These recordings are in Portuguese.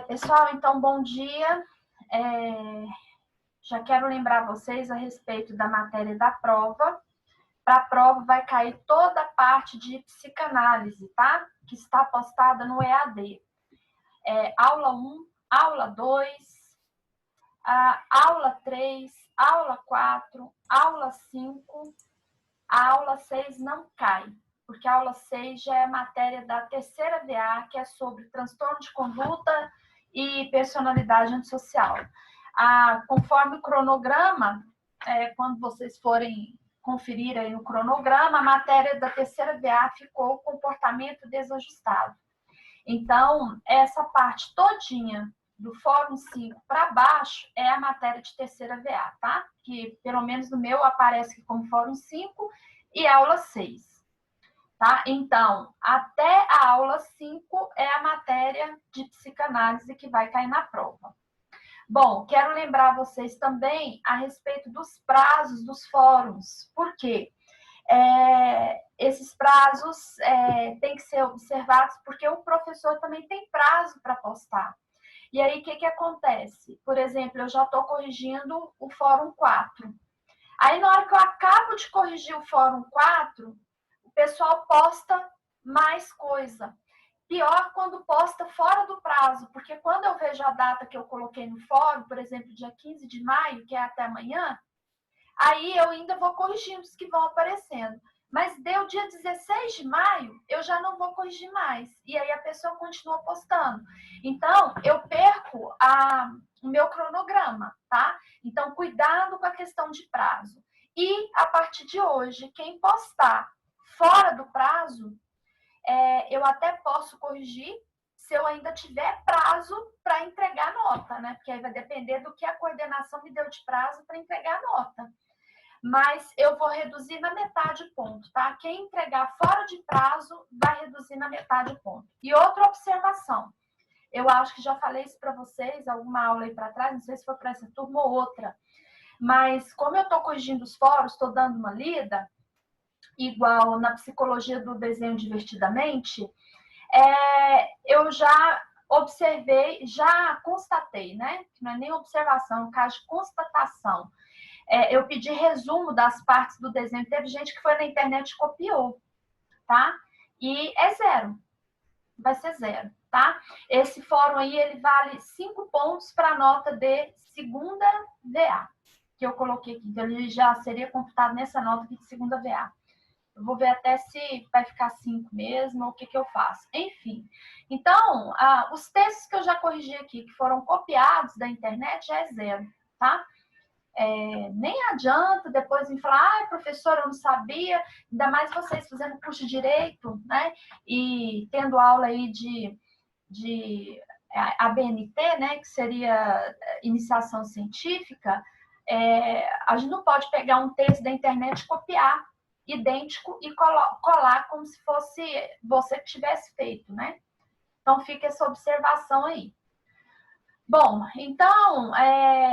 Pessoal, então, bom dia. Já quero lembrar vocês a respeito da matéria da prova. Para a prova vai cair toda a parte de psicanálise, tá? Que está postada no EAD. Aula 1, aula 2, aula 3, aula 4, aula 5, a aula 6 não cai, porque a aula 6 já é matéria da terceira VA, que é sobre transtorno de conduta e personalidade antissocial. Conforme o cronograma, quando vocês forem conferir aí no cronograma, a matéria da terceira VA ficou comportamento desajustado. Então, essa parte todinha do Fórum 5 para baixo é a matéria de terceira VA, tá? Que, pelo menos no meu, aparece aqui como Fórum 5 e aula 6, tá? Então, até a aula 5 é a matéria de psicanálise que vai cair na prova. Bom, quero lembrar vocês também a respeito dos prazos dos fóruns. Por quê? Esses prazos têm que ser observados porque o professor também tem prazo para postar. E aí, o que acontece? Por exemplo, eu já estou corrigindo o Fórum 4. Aí, na hora que eu acabo de corrigir o Fórum 4, o pessoal posta mais coisa. Pior quando posta fora do prazo, porque quando eu vejo a data que eu coloquei no fórum, por exemplo, dia 15 de maio, que é até amanhã, aí eu ainda vou corrigindo os que vão aparecendo. Mas deu dia 16 de maio, eu já não vou corrigir mais. E aí a pessoa continua postando. Então, eu perco o meu cronograma, tá? Então, cuidado com a questão de prazo. E, a partir de hoje, quem postar fora do prazo, eu até posso corrigir se eu ainda tiver prazo para entregar nota, né? Porque aí vai depender do que a coordenação me deu de prazo para entregar nota. Mas eu vou reduzir na metade o ponto, tá? Quem entregar fora de prazo vai reduzir na metade o ponto. E outra observação, eu acho que já falei isso para vocês, alguma aula aí para trás, não sei se foi para essa turma ou outra, mas como eu estou corrigindo os fóruns, estou dando uma lida, igual na psicologia do desenho divertidamente, eu já observei, já constatei, né? Não é nem observação, é um caso de constatação. Eu pedi resumo das partes do desenho. Teve gente que foi na internet e copiou, tá? E é zero. Vai ser zero, tá? Esse fórum aí, ele vale 5 pontos para a nota de segunda VA, que eu coloquei aqui. Então, ele já seria computado nessa nota aqui de segunda VA. Eu vou ver até se vai ficar 5 mesmo, ou o que eu faço. Enfim. Então, os textos que eu já corrigi aqui, que foram copiados da internet, já é zero, tá? Nem adianta depois me falar, professora, eu não sabia, ainda mais vocês fazendo curso de Direito, né? E tendo aula aí de ABNT, né? Que seria Iniciação Científica, a gente não pode pegar um texto da internet e copiar idêntico e colar como se fosse você que tivesse feito, né? Então, fica essa observação aí. Bom, então,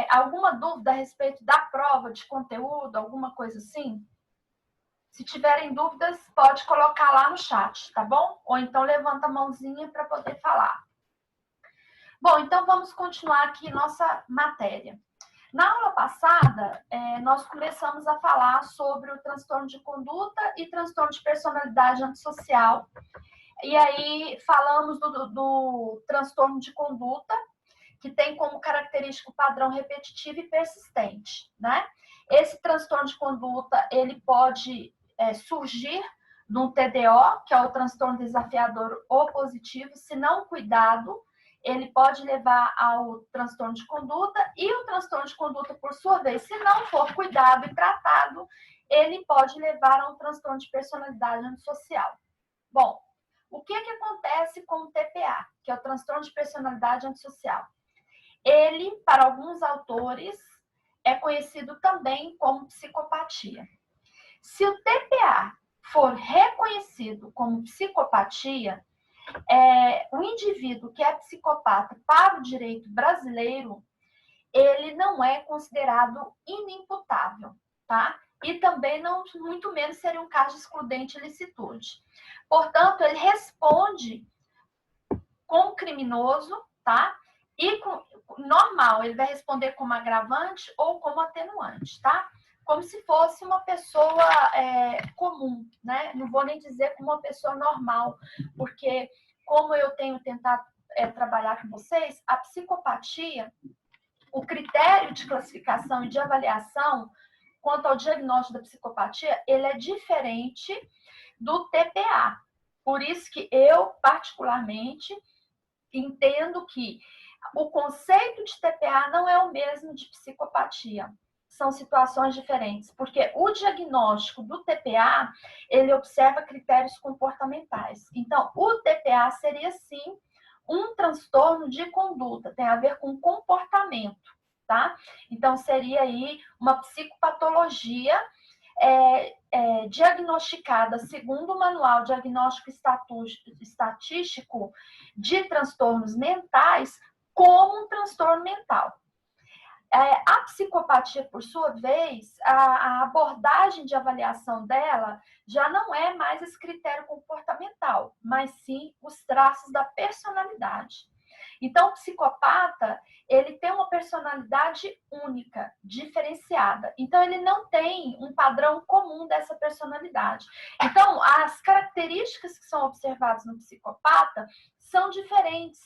alguma dúvida a respeito da prova de conteúdo, alguma coisa assim? Se tiverem dúvidas, pode colocar lá no chat, tá bom? Ou então levanta a mãozinha para poder falar. Bom, então vamos continuar aqui nossa matéria. Na aula passada, nós começamos a falar sobre o transtorno de conduta e transtorno de personalidade antissocial. E aí falamos do transtorno de conduta, que tem como característico padrão repetitivo e persistente, né? Esse transtorno de conduta, ele pode surgir num TDO, que é o transtorno desafiador opositivo, se não cuidado, ele pode levar ao transtorno de conduta, e o transtorno de conduta, por sua vez, se não for cuidado e tratado, ele pode levar a um transtorno de personalidade antissocial. Bom, o que acontece com o TPA, que é o transtorno de personalidade antissocial? Ele, para alguns autores, é conhecido também como psicopatia. Se o TPA for reconhecido como psicopatia, o indivíduo que é psicopata para o direito brasileiro, ele não é considerado inimputável, tá? E também não, muito menos seria um caso de excludente ilicitude. Portanto, ele responde como criminoso, tá? E normal, ele vai responder como agravante ou como atenuante, tá? Como se fosse uma pessoa comum, né? Não vou nem dizer como uma pessoa normal, porque como eu tenho tentado trabalhar com vocês, a psicopatia, o critério de classificação e de avaliação quanto ao diagnóstico da psicopatia, ele é diferente do TPA. Por isso que eu, particularmente, entendo que o conceito de TPA não é o mesmo de psicopatia. São situações diferentes, porque o diagnóstico do TPA, ele observa critérios comportamentais. Então, o TPA seria, sim, um transtorno de conduta, tem a ver com comportamento, tá? Então, seria aí uma psicopatologia diagnosticada segundo o Manual Diagnóstico Estatístico de Transtornos Mentais como um transtorno mental. A psicopatia, por sua vez, a abordagem de avaliação dela já não é mais esse critério comportamental, mas sim os traços da personalidade. Então, o psicopata, ele tem uma personalidade única, diferenciada. Então, ele não tem um padrão comum dessa personalidade. Então, as características que são observadas no psicopata são diferentes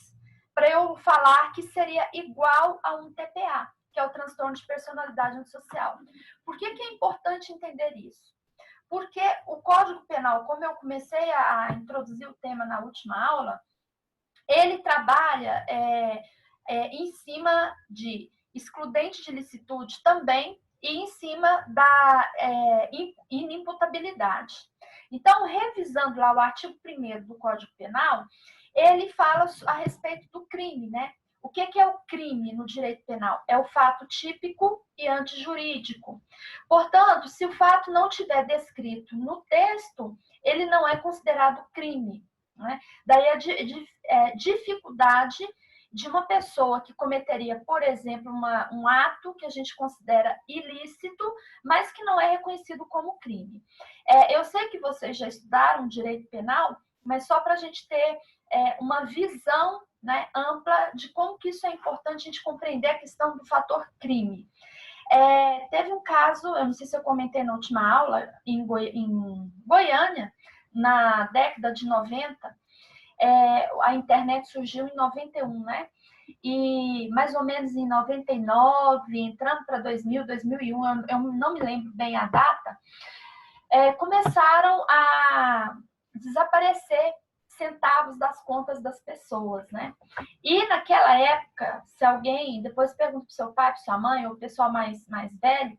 para eu falar que seria igual a um TPA, que é o transtorno de personalidade antissocial. Por que é importante entender isso? Porque o Código Penal, como eu comecei a introduzir o tema na última aula, ele trabalha em cima de excludente de licitude também e em cima da inimputabilidade. Então, revisando lá o artigo 1º do Código Penal, ele fala a respeito do crime, né? O que é o crime no direito penal? É o fato típico e antijurídico. Portanto, se o fato não estiver descrito no texto, ele não é considerado crime. Né? Daí a dificuldade de uma pessoa que cometeria, por exemplo, um ato que a gente considera ilícito, mas que não é reconhecido como crime. Eu sei que vocês já estudaram direito penal, mas só para a gente ter uma visão, né, ampla de como que isso é importante a gente compreender a questão do fator crime. Teve um caso, eu não sei se eu comentei na última aula, em Goiânia, na década de 90, a internet surgiu em 91, né? E mais ou menos em 99, entrando para 2000, 2001, eu não me lembro bem a data, começaram a desaparecer centavos das contas das pessoas, né? E naquela época, se alguém, depois pergunta para o seu pai, para sua mãe, ou o pessoal mais velho,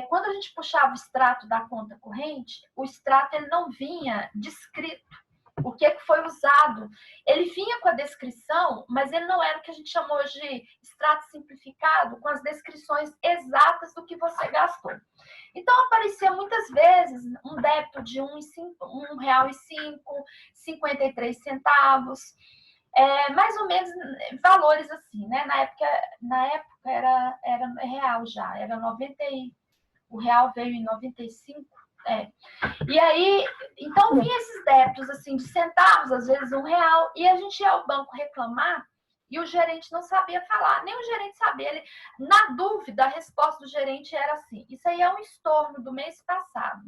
quando a gente puxava o extrato da conta corrente, o extrato ele não vinha descrito o que foi usado. Ele vinha com a descrição, mas ele não era o que a gente chamou de extrato simplificado, com as descrições exatas do que você gastou. Então, aparecia muitas vezes um débito de R$1,05, 53 centavos, mais ou menos valores assim, né? Na época era real já, era 90, o real veio em 95. E aí, então vinha esses débitos assim de centavos, às vezes R$1, e a gente ia ao banco reclamar e o gerente não sabia falar, nem o gerente sabia. Ele, na dúvida, a resposta do gerente era assim: isso aí é um estorno do mês passado.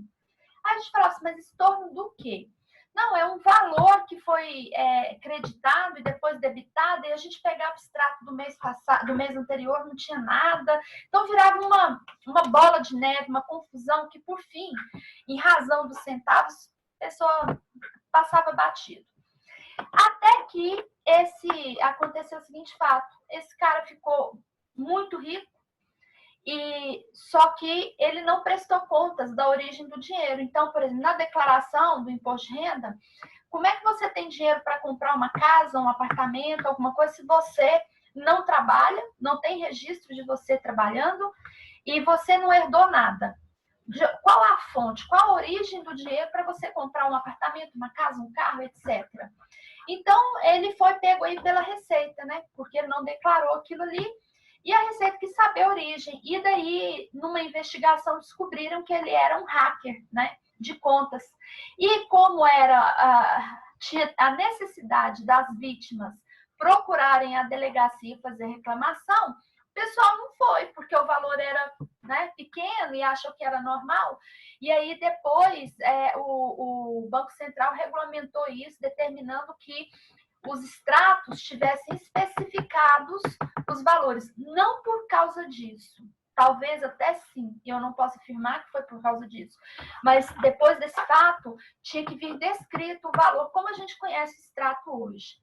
Aí a gente falava assim, mas estorno do quê? Não, é um valor que foi creditado e depois debitado, e a gente pegava o extrato do mês passado, do mês anterior, não tinha nada. Então virava uma bola de neve, uma confusão que, por fim, em razão dos centavos, a pessoa passava batido. Até que aconteceu o seguinte fato: esse cara ficou muito rico, só que ele não prestou contas da origem do dinheiro. Então, por exemplo, na declaração do imposto de renda, como é que você tem dinheiro para comprar uma casa, um apartamento, alguma coisa, se você não trabalha, não tem registro de você trabalhando e você não herdou nada? Qual a fonte, qual a origem do dinheiro para você comprar um apartamento, uma casa, um carro, etc. Então, ele foi pego aí pela Receita, né? Porque ele não declarou aquilo ali. E a Receita quis saber a origem. E daí, numa investigação, descobriram que ele era um hacker, né, de contas. E como tinha a necessidade das vítimas procurarem a delegacia e fazer reclamação, o pessoal não foi, porque o valor era, né, pequeno e achou que era normal. E aí depois o Banco Central regulamentou isso, determinando que os extratos tivessem especificados os valores. Não por causa disso. Talvez até sim, eu não posso afirmar que foi por causa disso. Mas depois desse fato, tinha que vir descrito o valor, como a gente conhece o extrato hoje.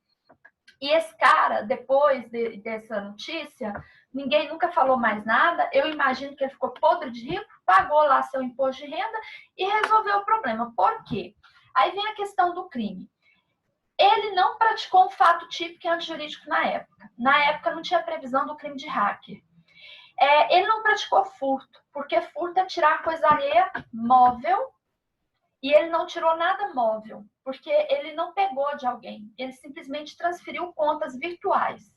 E esse cara, depois dessa notícia, ninguém nunca falou mais nada. Eu imagino que ele ficou podre de rico, pagou lá seu imposto de renda e resolveu o problema. Por quê? Aí vem a questão do crime. Ele não praticou um fato típico e antijurídico na época. Na época não tinha previsão do crime de hacker. Ele não praticou furto, porque furto é tirar coisa alheia móvel, e ele não tirou nada móvel, porque ele não pegou de alguém, ele simplesmente transferiu contas virtuais.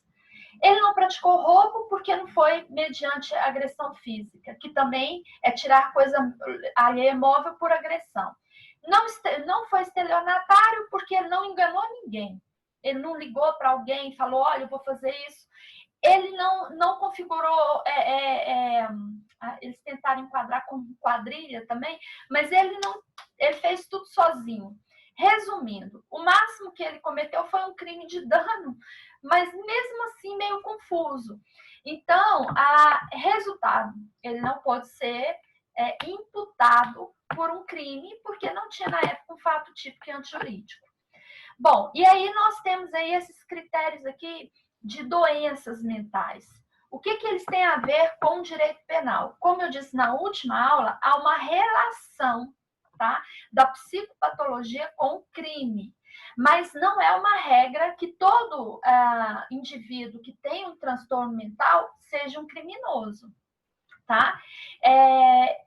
Ele não praticou roubo porque não foi mediante agressão física, que também é tirar coisa alheia móvel por agressão. Não foi estelionatário porque ele não enganou ninguém. Ele não ligou para alguém e falou, olha, eu vou fazer isso. Ele não configurou... eles tentaram enquadrar com quadrilha também, mas ele fez tudo sozinho. Resumindo, o máximo que ele cometeu foi um crime de dano, mas mesmo assim meio confuso. Então, resultado, ele não pode ser imputado por um crime, porque não tinha na época um fato típico e antijurídico. Bom, e aí nós temos aí esses critérios aqui de doenças mentais. O que eles têm a ver com o direito penal? Como eu disse na última aula, há uma relação, tá, da psicopatologia com o crime. Mas não é uma regra que todo indivíduo que tem um transtorno mental seja um criminoso, tá?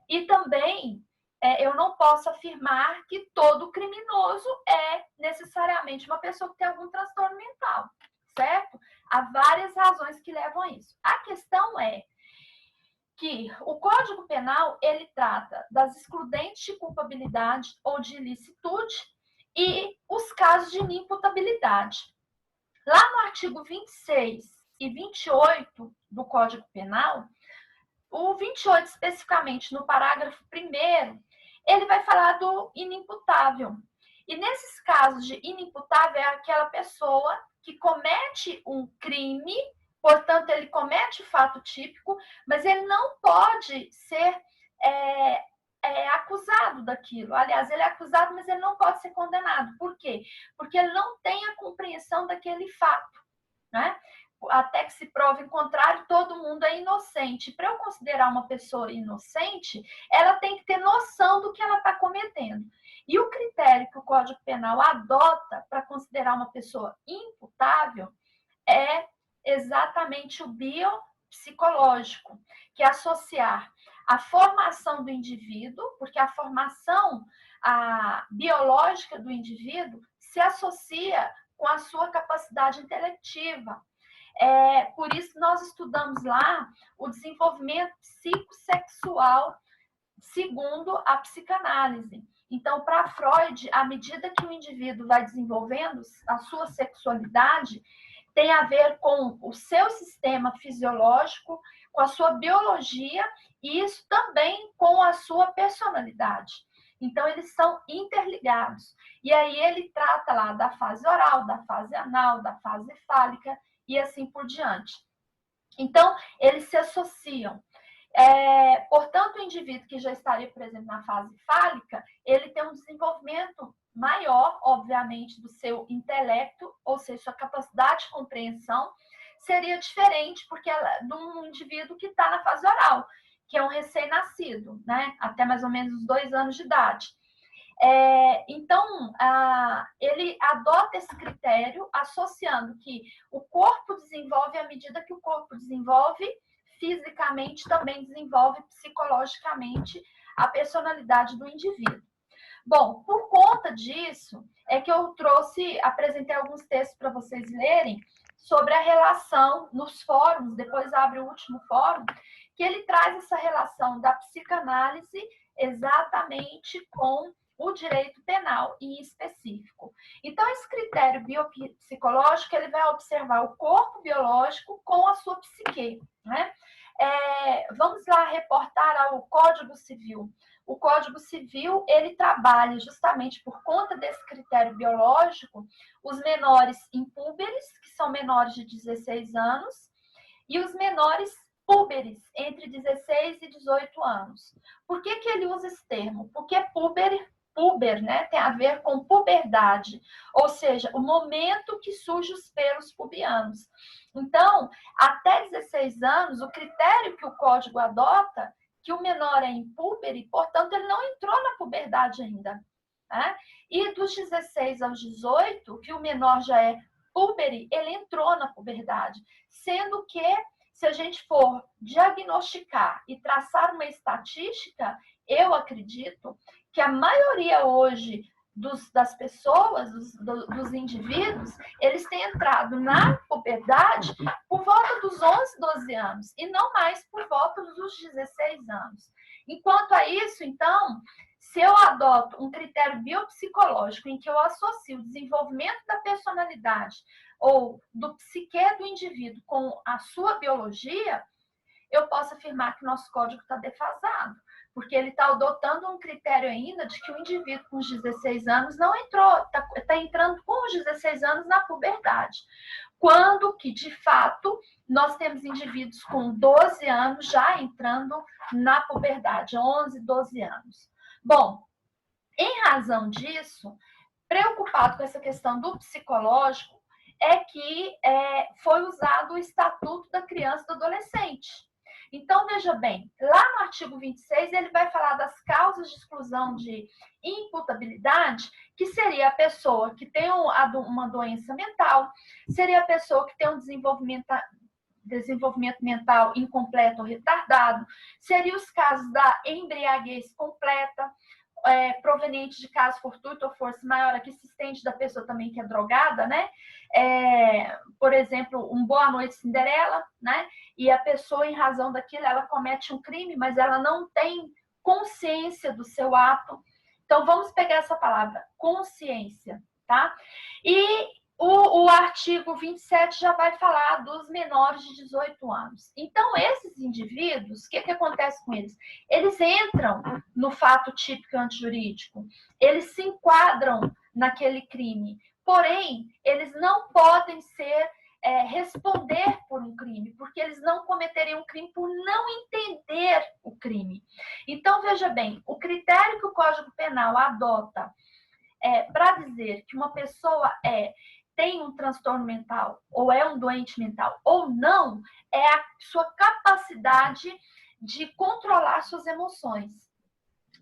E também eu não posso afirmar que todo criminoso é necessariamente uma pessoa que tem algum transtorno mental, certo? Há várias razões que levam a isso. A questão é que o Código Penal, ele trata das excludentes de culpabilidade ou de ilicitude e os casos de inimputabilidade. Lá no artigo 26 e 28 do Código Penal, o 28 especificamente no parágrafo 1º, ele vai falar do inimputável. E nesses casos de inimputável é aquela pessoa que comete um crime, portanto, ele comete o fato típico, mas ele não pode ser acusado daquilo. Aliás, ele é acusado, mas ele não pode ser condenado. Por quê? Porque ele não tem a compreensão daquele fato, né? Até que se prove o contrário, todo mundo é inocente. Para eu considerar uma pessoa inocente, ela tem que ter noção do que ela está cometendo. E o critério que o Código Penal adota para considerar uma pessoa imputável é exatamente o biopsicológico, que é associar a formação do indivíduo, porque a formação biológica do indivíduo se associa com a sua capacidade intelectiva. Por isso nós estudamos lá o desenvolvimento psicossexual segundo a psicanálise. Então, para Freud, à medida que o indivíduo vai desenvolvendo a sua sexualidade, tem a ver com o seu sistema fisiológico, com a sua biologia e isso também com a sua personalidade. Então, eles são interligados. E aí ele trata lá da fase oral, da fase anal, da fase fálica e assim por diante. Então, eles se associam. Portanto, o indivíduo que já estaria, por exemplo, na fase fálica, ele tem um desenvolvimento maior, obviamente, do seu intelecto, ou seja, sua capacidade de compreensão seria diferente porque de um indivíduo que está na fase oral, que é um recém-nascido, né? Até mais ou menos 2 anos de idade. Então, ele adota esse critério associando que o corpo desenvolve à medida que o corpo desenvolve, fisicamente também desenvolve psicologicamente a personalidade do indivíduo. Bom, por conta disso, é que eu apresentei alguns textos para vocês lerem sobre a relação nos fóruns, depois abre o último fórum, que ele traz essa relação da psicanálise exatamente com o direito penal em específico. Então, esse critério biopsicológico, ele vai observar o corpo biológico com a sua psique, né? Vamos lá reportar ao Código Civil. O Código Civil, ele trabalha justamente por conta desse critério biológico, os menores impúberes, que são menores de 16 anos, e os menores púberes, entre 16 e 18 anos. Por que ele usa esse termo? Porque puber, né, tem a ver com puberdade, ou seja, o momento que surgem os pelos pubianos. Então, até 16 anos, o critério que o código adota, que o menor é impúber e, portanto, ele não entrou na puberdade ainda. Né? E dos 16 aos 18, que o menor já é púbere, ele entrou na puberdade, sendo que, se a gente for diagnosticar e traçar uma estatística, eu acredito que a maioria hoje das pessoas, dos indivíduos, eles têm entrado na puberdade por volta dos 11, 12 anos, e não mais por volta dos 16 anos. Enquanto a isso, então, se eu adoto um critério biopsicológico em que eu associo o desenvolvimento da personalidade ou do psique do indivíduo com a sua biologia, eu posso afirmar que o nosso código está defasado, porque ele está adotando um critério ainda de que o indivíduo com os 16 anos não entrou, está entrando com os 16 anos na puberdade. Quando que, de fato, nós temos indivíduos com 12 anos já entrando na puberdade, 11, 12 anos. Bom, em razão disso, preocupado com essa questão do psicológico, é que foi usado o Estatuto da Criança e do Adolescente. Então, veja bem, lá no artigo 26, ele vai falar das causas de exclusão de imputabilidade, que seria a pessoa que tem uma doença mental, seria a pessoa que tem um desenvolvimento mental incompleto ou retardado, seriam os casos da embriaguez completa, proveniente de caso fortuito ou força maior, aqui se estende da pessoa também que é drogada, né? Por exemplo, um Boa Noite Cinderela, né? E a pessoa, em razão daquilo, ela comete um crime, mas ela não tem consciência do seu ato. Então, vamos pegar essa palavra, consciência, tá? E o artigo 27 já vai falar dos menores de 18 anos. Então, esses indivíduos, o que acontece com eles? Eles entram no fato típico antijurídico, eles se enquadram naquele crime, porém, eles não podem responder por um crime, porque eles não cometeriam um crime por não entender o crime. Então, veja bem, o critério que o Código Penal adota para dizer que uma pessoa tem um transtorno mental, ou é um doente mental, ou não, é a sua capacidade de controlar suas emoções.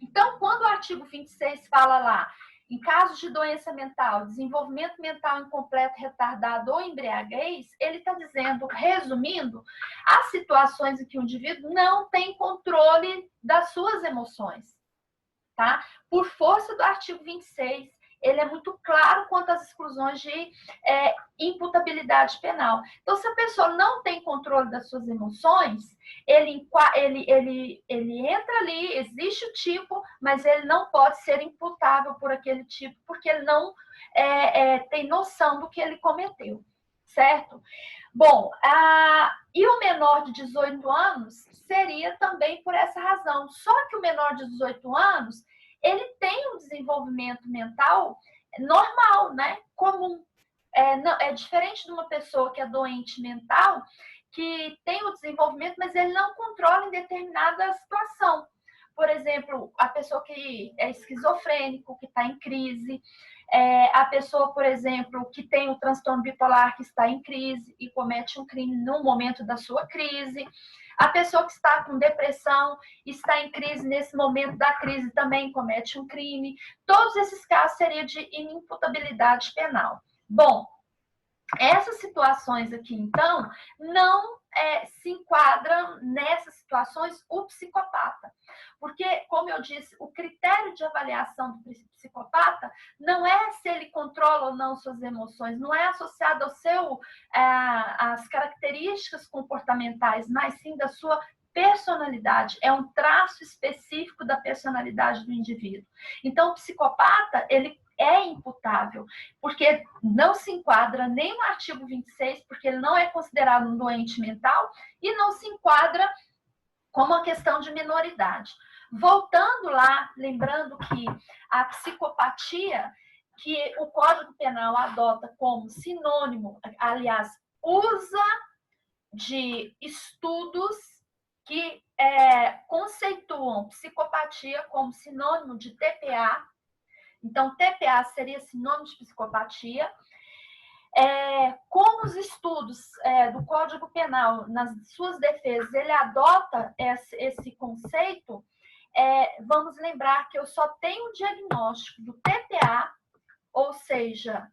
Então, quando o artigo 26 fala lá, em casos de doença mental, desenvolvimento mental incompleto, retardado ou embriaguez, ele está dizendo, resumindo, as situações em que o indivíduo não tem controle das suas emoções, tá? Por força do artigo 26, ele é muito claro quanto às exclusões de imputabilidade penal. Então, se a pessoa não tem controle das suas emoções, ele entra ali, existe o tipo, mas ele não pode ser imputável por aquele tipo, porque ele não tem noção do que ele cometeu, certo? Bom, e o menor de 18 anos seria também por essa razão. Só que o menor de 18 anos, ele tem um desenvolvimento mental normal, né? Comum. É diferente de uma pessoa que é doente mental, que tem o desenvolvimento, mas ele não controla em determinada situação. Por exemplo, a pessoa que é esquizofrênico, que está em crise, a pessoa, por exemplo, que tem o transtorno bipolar, que está em crise e comete um crime no momento da sua crise. A pessoa que está com depressão, está em crise nesse momento da crise, também comete um crime. Todos esses casos seriam de inimputabilidade penal. Bom, essas situações aqui, então, não se enquadram nessas situações o psicopata. Porque, como eu disse, o critério de avaliação do psicopata não é se ele controla ou não suas emoções, não é associado às características comportamentais, mas sim da sua personalidade, é um traço específico da personalidade do indivíduo. Então, o psicopata, ele é imputável, porque não se enquadra nem no artigo 26, porque ele não é considerado um doente mental, e não se enquadra como uma questão de minoridade. Voltando lá, lembrando que a psicopatia, que o Código Penal adota como sinônimo, aliás, usa de estudos que conceituam psicopatia como sinônimo de TPA. Então, TPA seria sinônimo de psicopatia. Como os estudos do Código Penal, nas suas defesas, ele adota esse conceito, vamos lembrar que eu só tenho o diagnóstico do TPA, ou seja,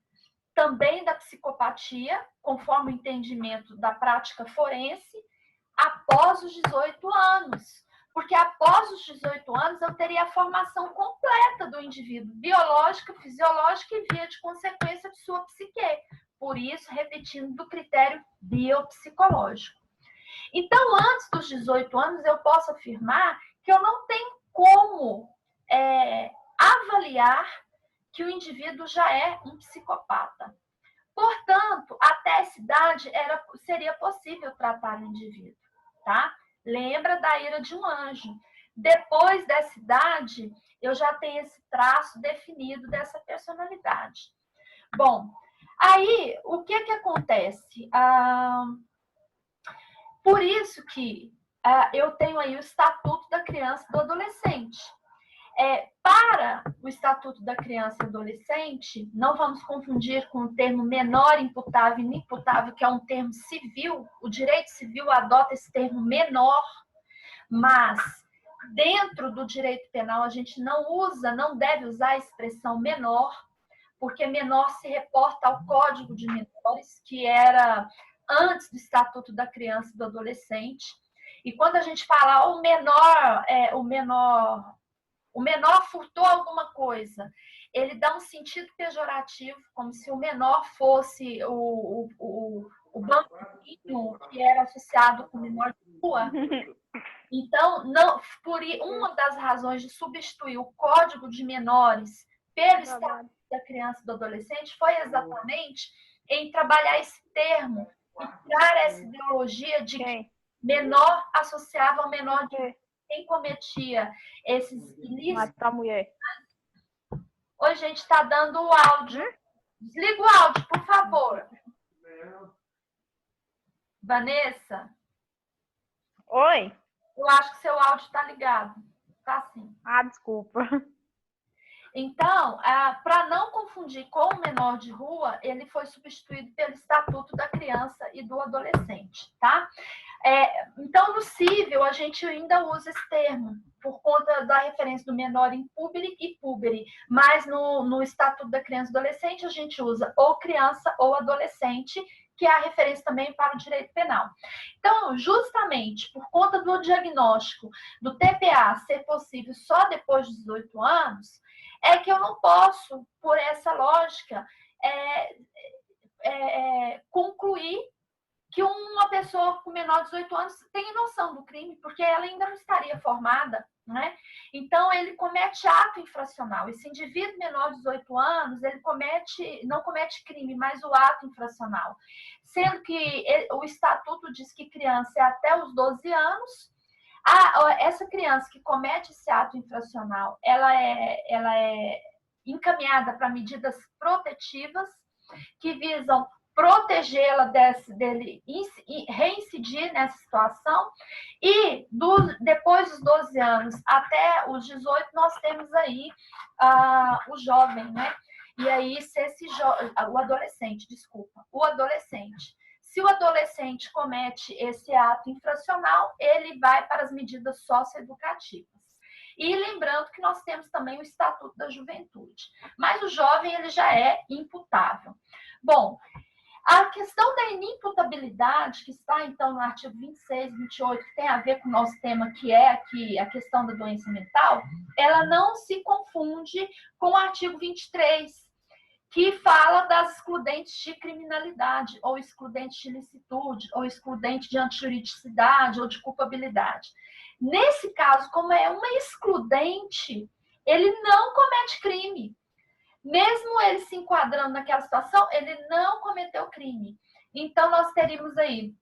também da psicopatia, conforme o entendimento da prática forense, após os 18 anos. Porque após os 18 anos eu teria a formação completa do indivíduo, biológica, fisiológica e, via de consequência, de sua psique. Por isso, repetindo, do critério biopsicológico. Então, antes dos 18 anos, eu posso afirmar que eu não tenho como avaliar que o indivíduo já é um psicopata. Portanto, até essa idade seria possível tratar o indivíduo, tá? Lembra da ira de um anjo. Depois dessa idade, eu já tenho esse traço definido dessa personalidade. Bom, aí, o que acontece? Por isso que eu tenho aí o Estatuto da Criança e do Adolescente. Para o Estatuto da Criança e Adolescente, não vamos confundir com o termo menor imputável e inimputável, que é um termo civil. O direito civil adota esse termo menor, mas dentro do direito penal a gente não deve usar a expressão menor, porque menor se reporta ao Código de Menores, que era antes do Estatuto da Criança e do Adolescente. E quando a gente fala o menor furtou alguma coisa, ele dá um sentido pejorativo, como se o menor fosse o banquinho que era associado com o menor de rua. Então, uma das razões de substituir o Código de Menores pelo Estatuto da Criança e do Adolescente foi exatamente em trabalhar esse termo e tirar essa ideologia de que menor associava ao menor de quem cometia esses ilícitos. Mata a mulher. Oi, gente, está dando o áudio. Desliga o áudio, por favor. Vanessa? Oi? Eu acho que seu áudio está ligado. Tá sim. Desculpa. Então, para não confundir com o menor de rua, ele foi substituído pelo Estatuto da Criança e do Adolescente, tá? Então, no civil, a gente ainda usa esse termo, por conta da referência do menor em púbere e púbere, mas no Estatuto da Criança e Adolescente, a gente usa ou criança ou adolescente, que é a referência também para o direito penal. Então, justamente por conta do diagnóstico do TPA ser possível só depois de 18 anos, é que eu não posso, por essa lógica, concluir que uma pessoa com menor de 18 anos tem noção do crime, porque ela ainda não estaria formada, né? Então, ele comete ato infracional. Esse indivíduo menor de 18 anos, ele não comete crime, mas o ato infracional. Sendo que o Estatuto diz que criança é até os 12 anos. Essa criança que comete esse ato infracional, ela é encaminhada para medidas protetivas que visam protegê-la dele reincidir nessa situação. E depois dos 12 anos até os 18, nós temos aí o jovem, né? E aí, o adolescente. Se o adolescente comete esse ato infracional, ele vai para as medidas socioeducativas. E lembrando que nós temos também o Estatuto da Juventude. Mas o jovem, ele já é imputável. Bom, a questão da inimputabilidade, que está, então, no artigo 26, 28, que tem a ver com o nosso tema, que é aqui a questão da doença mental, ela não se confunde com o artigo 23, que fala das excludentes de criminalidade, ou excludentes de ilicitude, ou excludente de antijuridicidade, ou de culpabilidade. Nesse caso, como é uma excludente, ele não comete crime. Mesmo ele se enquadrando naquela situação, ele não cometeu crime. Então, nós teríamos aí,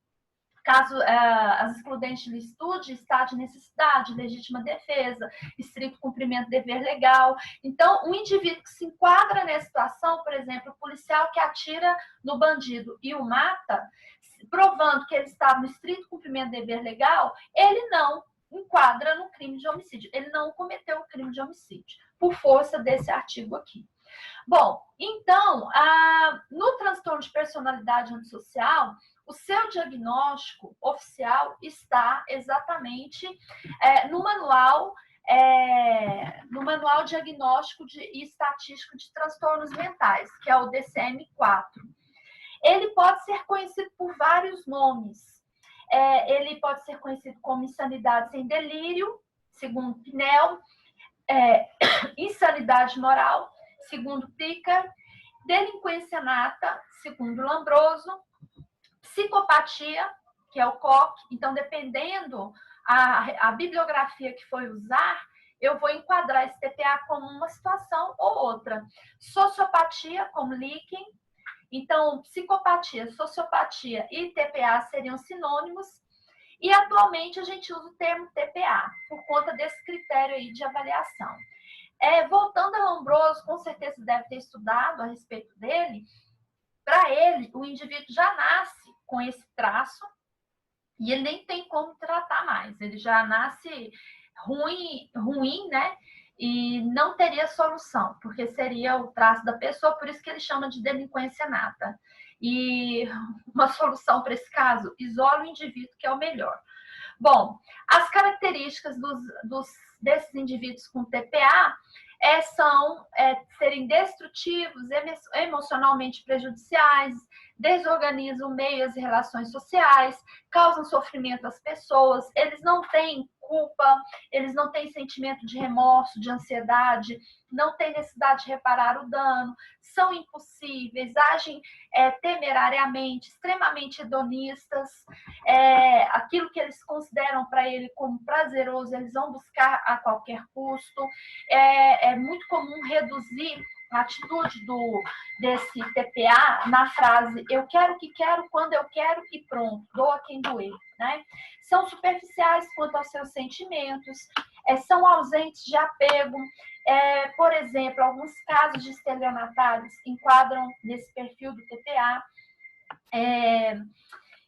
caso as excludentes de licitude, estado de necessidade, legítima defesa, estrito cumprimento do dever legal. Então, um indivíduo que se enquadra nessa situação, por exemplo, o policial que atira no bandido e o mata, provando que ele estava no estrito cumprimento do dever legal, ele não enquadra no crime de homicídio. Ele não cometeu o crime de homicídio, por força desse artigo aqui. Bom, então, no transtorno de personalidade antissocial, o seu diagnóstico oficial está exatamente no manual diagnóstico e estatístico de transtornos mentais, que é o DCM-4. Ele pode ser conhecido por vários nomes. Ele pode ser conhecido como insanidade sem delírio, segundo Pinel, insanidade moral, segundo Pica, delinquência nata, segundo Lambroso, psicopatia, que é o COC. Então, dependendo a bibliografia que for usar, eu vou enquadrar esse TPA como uma situação ou outra. Sociopatia, como Licken. Então, psicopatia, sociopatia e TPA seriam sinônimos. E, atualmente, a gente usa o termo TPA, por conta desse critério aí de avaliação. Voltando a Lombroso, com certeza deve ter estudado a respeito dele. Para ele, o indivíduo já nasce com esse traço e ele nem tem como tratar mais. Ele já nasce ruim, né? E não teria solução, porque seria o traço da pessoa, por isso que ele chama de delinquência nata. E uma solução para esse caso, isola o indivíduo, que é o melhor. Bom, as características desses indivíduos com TPA são serem destrutivos, emocionalmente prejudiciais, desorganizam o meio e as relações sociais, causam sofrimento às pessoas, eles não têm culpa, eles não têm sentimento de remorso, de ansiedade, não têm necessidade de reparar o dano, são impossíveis, agem temerariamente, extremamente hedonistas, aquilo que eles consideram para ele como prazeroso, eles vão buscar a qualquer custo. É muito comum reduzir a atitude desse TPA na frase eu quero o que quero, quando eu quero e pronto, doa quem doer, né? São superficiais quanto aos seus sentimentos, são ausentes de apego. Por exemplo, alguns casos de estelionatários enquadram nesse perfil do TPA.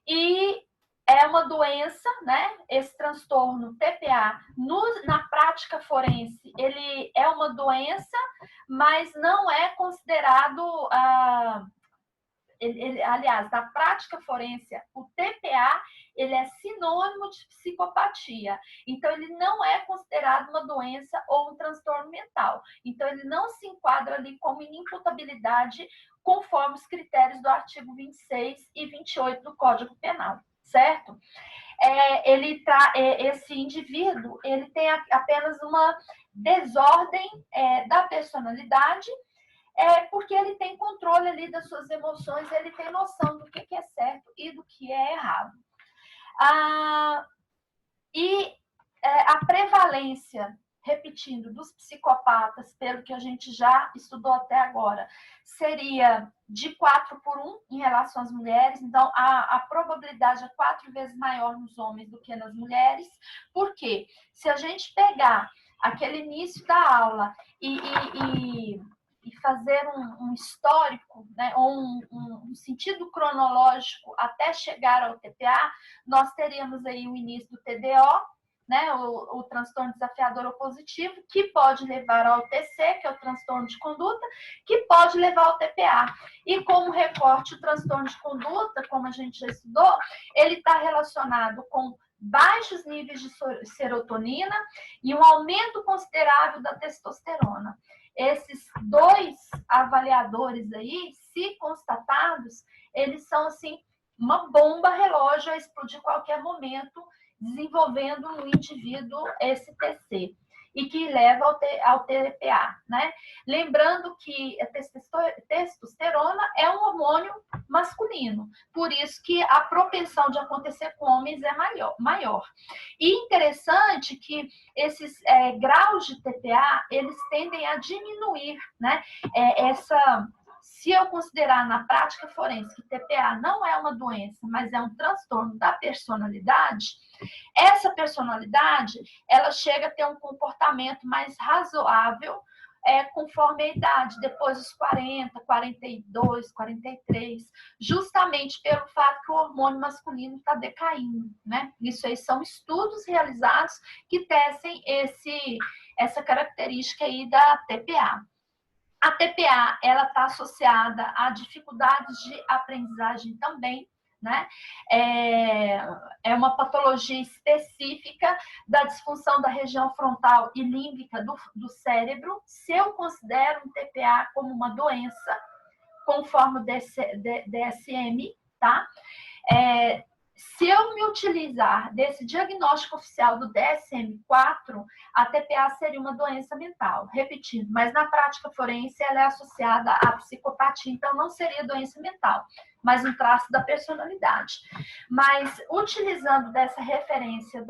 E é uma doença, né? Esse transtorno TPA, na prática forense, ele é uma doença, mas não é considerado... aliás, na prática forense, o TPA ele é sinônimo de psicopatia. Então, ele não é considerado uma doença ou um transtorno mental. Então, ele não se enquadra ali como inimputabilidade conforme os critérios do artigo 26 e 28 do Código Penal, certo? Esse indivíduo ele tem apenas uma desordem da personalidade, porque ele tem controle ali das suas emoções, ele tem noção do que é certo e do que é errado. A prevalência, repetindo, dos psicopatas, pelo que a gente já estudou até agora, seria de 4:1 em relação às mulheres. Então, a probabilidade é 4 vezes maior nos homens do que nas mulheres. Por quê? Se a gente pegar aquele início da aula e fazer um histórico, né, ou um sentido cronológico até chegar ao TPA, nós teríamos aí o início do TDO, né, o transtorno desafiador opositivo, que pode levar ao TC, que é o transtorno de conduta, que pode levar ao TPA. E como recorte, o transtorno de conduta, como a gente já estudou, ele está relacionado com baixos níveis de serotonina e um aumento considerável da testosterona. Esses dois avaliadores aí, se constatados, eles são assim uma bomba relógio a explodir a qualquer momento, desenvolvendo no indivíduo esse TC. e que leva ao TPA, né? Lembrando que a testosterona é um hormônio masculino, por isso que a propensão de acontecer com homens é maior. E interessante que esses graus de TPA, eles tendem a diminuir, né? Se eu considerar na prática forense que TPA não é uma doença, mas é um transtorno da personalidade, essa personalidade, ela chega a ter um comportamento mais razoável conforme a idade, depois dos 40, 42, 43, justamente pelo fato que o hormônio masculino está decaindo, né? Isso aí são estudos realizados que tecem essa característica aí da TPA. A TPA, ela está associada a dificuldades de aprendizagem também, né? É uma patologia específica da disfunção da região frontal e límbica do cérebro. Se eu considero um TPA como uma doença, conforme o DSM, tá? Se eu me utilizar desse diagnóstico oficial do DSM-4, a TPA seria uma doença mental. Repetindo, mas na prática forense ela é associada à psicopatia, então não seria doença mental, mas um traço da personalidade. Mas utilizando dessa referência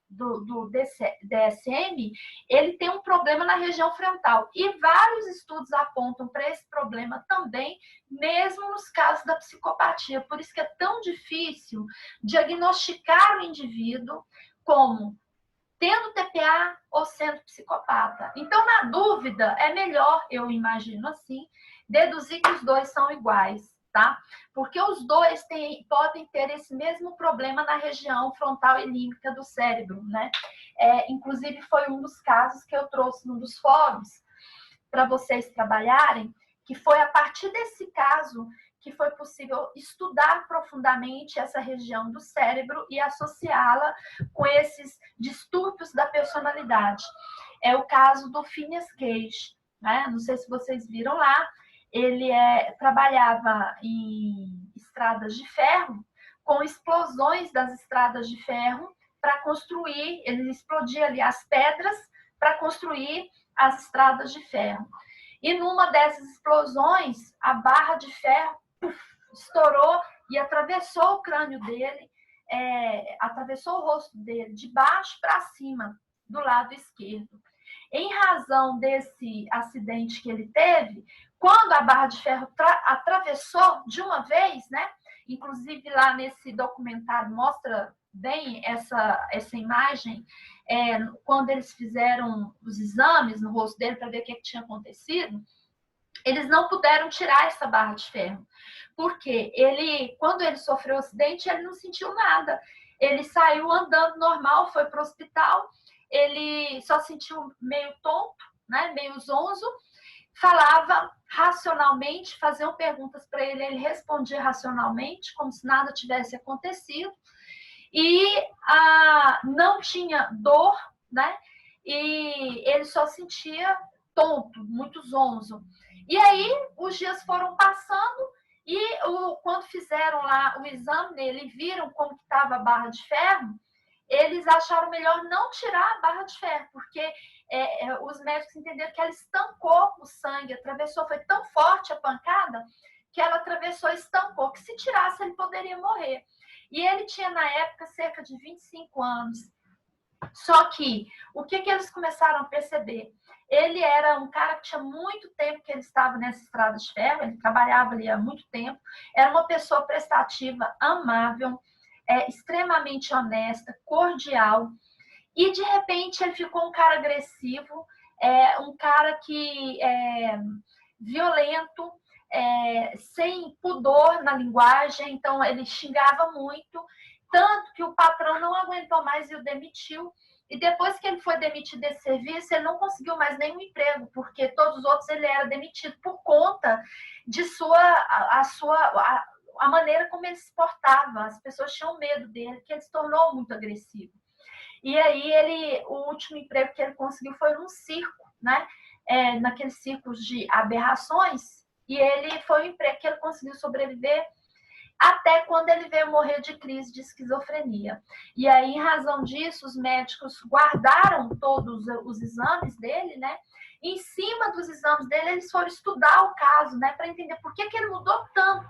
do DSM, ele tem um problema na região frontal. E vários estudos apontam para esse problema também, mesmo nos casos da psicopatia. Por isso que é tão difícil diagnosticar o indivíduo como tendo TPA ou sendo psicopata. Então, na dúvida, é melhor, eu imagino assim, deduzir que os dois são iguais. Tá? Porque os dois podem ter esse mesmo problema na região frontal e límbica do cérebro, né? Inclusive, foi um dos casos que eu trouxe num dos fóruns para vocês trabalharem, que foi a partir desse caso que foi possível estudar profundamente essa região do cérebro e associá-la com esses distúrbios da personalidade. É o caso do Phineas Gage, né? Não sei se vocês viram lá. Ele trabalhava em estradas de ferro, com explosões das estradas de ferro para construir, ele explodia ali as pedras para construir as estradas de ferro. E numa dessas explosões, a barra de ferro estourou e atravessou o crânio dele, atravessou o rosto dele, de baixo para cima, do lado esquerdo. Em razão desse acidente que ele teve, quando a barra de ferro atravessou de uma vez, né? Inclusive lá nesse documentário mostra bem essa imagem, quando eles fizeram os exames no rosto dele para ver o que tinha acontecido, eles não puderam tirar essa barra de ferro, porque quando ele sofreu o acidente, ele não sentiu nada. Ele saiu andando normal, foi para o hospital, ele só sentiu meio tonto, né, meio zonzo, falava racionalmente, faziam perguntas para ele, ele respondia racionalmente, como se nada tivesse acontecido, e não tinha dor, né, e ele só sentia tonto, muito zonzo. E aí os dias foram passando e quando fizeram lá o exame nele, viram como estava a barra de ferro, eles acharam melhor não tirar a barra de ferro, porque os médicos entenderam que ela estancou o sangue, atravessou, foi tão forte a pancada que ela atravessou e estancou, que se tirasse ele poderia morrer. E ele tinha na época cerca de 25 anos. Só que o que eles começaram a perceber? Ele era um cara que tinha muito tempo que ele estava nessa estrada de ferro, ele trabalhava ali há muito tempo, era uma pessoa prestativa, amável, extremamente honesta, cordial, e de repente ele ficou um cara agressivo, um cara que violento, sem pudor na linguagem, então ele xingava muito, tanto que o patrão não aguentou mais e o demitiu. E depois que ele foi demitido desse serviço, ele não conseguiu mais nenhum emprego, porque todos os outros ele era demitido por conta de a maneira como ele se portava. As pessoas tinham medo dele, que ele se tornou muito agressivo. E aí o último emprego que ele conseguiu foi num circo, né? Naqueles circos de aberrações, e ele foi um emprego que ele conseguiu sobreviver. até quando ele veio morrer de crise de esquizofrenia. E aí, em razão disso, os médicos guardaram todos os exames dele, né? Em cima dos exames dele, eles foram estudar o caso, né? Para entender por que ele mudou tanto.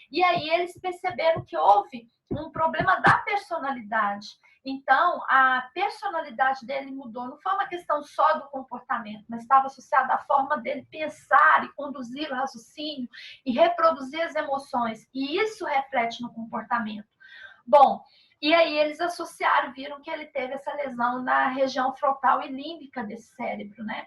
E aí eles perceberam que houve um problema da personalidade. Então, a personalidade dele mudou. Não foi uma questão só do comportamento, mas estava associada à forma dele pensar e conduzir o raciocínio e reproduzir as emoções. E isso reflete no comportamento. Bom, e aí eles associaram, viram que ele teve essa lesão na região frontal e límbica desse cérebro, né?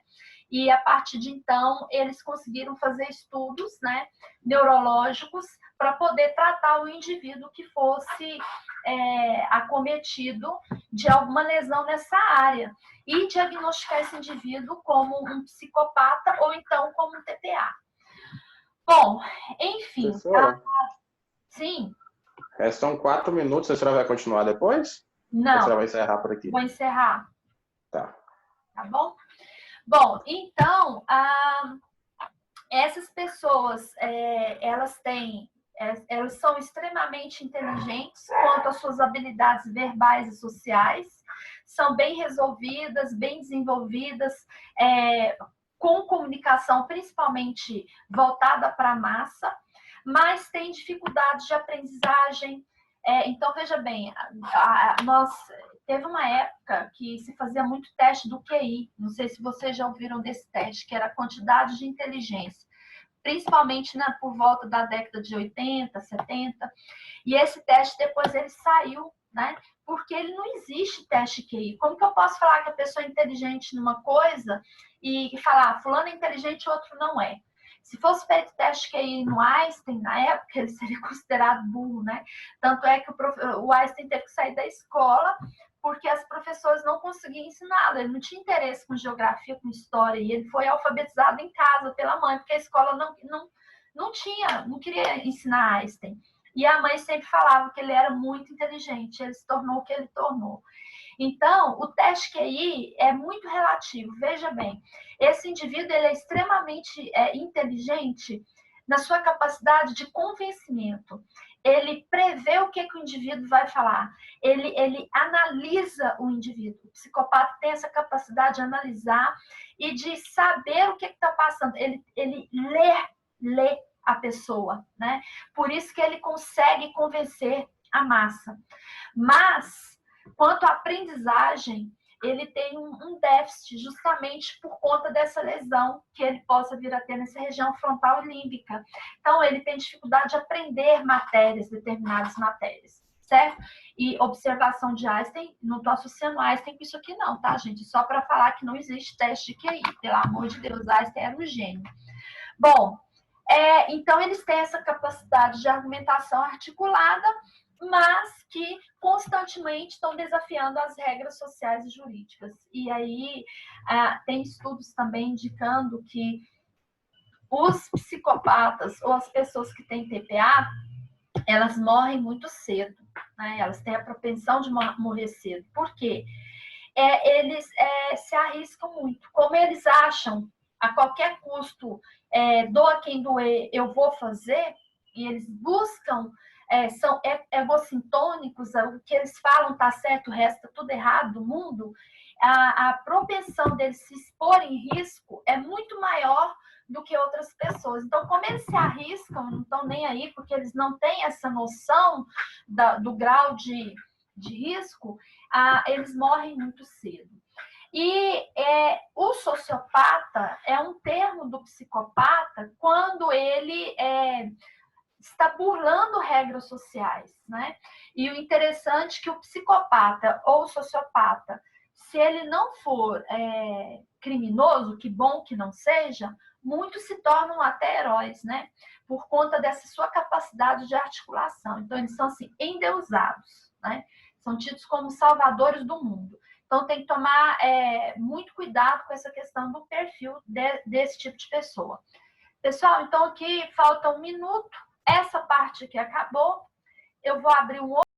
E a partir de então, eles conseguiram fazer estudos, né, neurológicos para poder tratar o indivíduo que fosse acometido de alguma lesão nessa área e diagnosticar esse indivíduo como um psicopata ou então como um TPA. Bom, enfim. Professora, Sim. restam 4 minutos. A senhora vai continuar depois? Não. A senhora vai encerrar por aqui? Vou encerrar. Tá. Tá bom? Bom, então, essas pessoas, elas são extremamente inteligentes quanto às suas habilidades verbais e sociais, são bem resolvidas, bem desenvolvidas, com comunicação principalmente voltada para a massa, mas têm dificuldades de aprendizagem. Então, veja bem, teve uma época que se fazia muito teste do QI, não sei se vocês já ouviram desse teste, que era a quantidade de inteligência, principalmente por volta da década de 80, 70, e esse teste depois ele saiu, né? Porque ele não existe teste QI. Como que eu posso falar que a pessoa é inteligente numa coisa e falar, fulano é inteligente e outro não é? Se fosse feito teste QI no Einstein, na época, ele seria considerado burro, né? Tanto é que o Einstein teve que sair da escola porque as professoras não conseguiam ensiná-lo. Ele não tinha interesse com geografia, com história, e ele foi alfabetizado em casa pela mãe, porque a escola não queria ensinar Einstein. E a mãe sempre falava que ele era muito inteligente, ele se tornou o que ele tornou. Então, o teste QI é muito relativo. Veja bem, esse indivíduo ele é extremamente inteligente na sua capacidade de convencimento. Ele prevê o que o indivíduo vai falar. Ele analisa o indivíduo. O psicopata tem essa capacidade de analisar e de saber o que está passando. Ele lê a pessoa, né? Por isso que ele consegue convencer a massa. Mas, quanto à aprendizagem, ele tem um déficit justamente por conta dessa lesão que ele possa vir a ter nessa região frontal e límbica. Então, ele tem dificuldade de aprender determinadas matérias, certo? E observação de Einstein, não estou associando Einstein com isso aqui não, tá, gente? Só para falar que não existe teste de QI, pelo amor de Deus, Einstein era um gênio. Bom, então eles têm essa capacidade de argumentação articulada, mas que constantemente estão desafiando as regras sociais e jurídicas. E aí tem estudos também indicando que os psicopatas ou as pessoas que têm TPA, elas morrem muito cedo, né? Elas têm a propensão de morrer cedo. Por quê? Eles se arriscam muito. Como eles acham, a qualquer custo, doa quem doer, eu vou fazer, e eles buscam, são egossintônicos, o que eles falam está certo, o resto está tudo errado do mundo, a propensão deles se expor em risco é muito maior do que outras pessoas. Então, como eles se arriscam, não estão nem aí, porque eles não têm essa noção do grau de risco, eles morrem muito cedo. E o sociopata é um termo do psicopata quando ele está burlando regras sociais, né? E o interessante é que o psicopata ou o sociopata, se ele não for criminoso, que bom que não seja, muitos se tornam até heróis, né? Por conta dessa sua capacidade de articulação. Então, eles são assim, endeusados, né? São tidos como salvadores do mundo. Então, tem que tomar muito cuidado com essa questão do perfil desse tipo de pessoa. Pessoal, então aqui falta 1 minuto. Essa parte aqui acabou. Eu vou abrir um outro